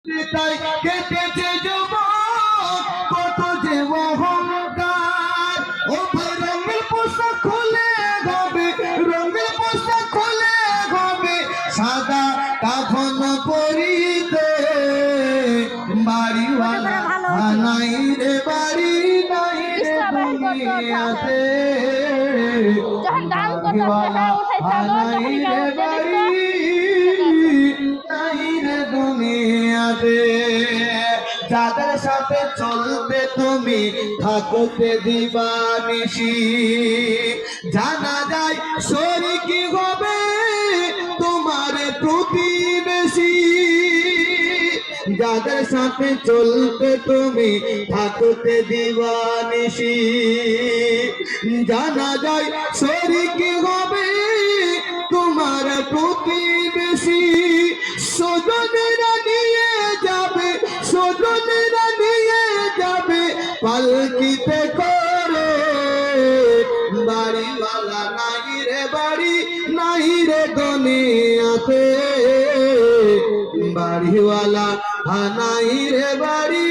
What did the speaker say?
তাই কেটেছে যৌবন কত যে অহংকার। ও ভাই রঙের পোশাক খুলে হবে, রঙের পোশাক খুলে হবে সাদা কাফন পরিতে। বাড়িওয়ালা নাই রে বাড়ি নাই রে দুনিয়াতে। বাড়িওয়ালা নাই রে বাড়ি নাই রে দুনিয়াতে। যাদের সাথে চলতে তুমি থাকতে দিবানিশি, জানা যায় শরীকি হবে তোমার প্রতিবেশী। যাদের সাথে চলতে তুমি থাকতে দিবানিশি, জানা যায় শরীকি হবে তোমার প্রতিবেশী। স্বজনেরা নিয়ে যাবে, স্বজনেরা নিয়ে যাবে পালকিতে করে। বাড়িওয়ালা নাই রে বাড়ি নাই রে দুনিয়াতে। বাড়িওয়ালা নাই রে বাড়ি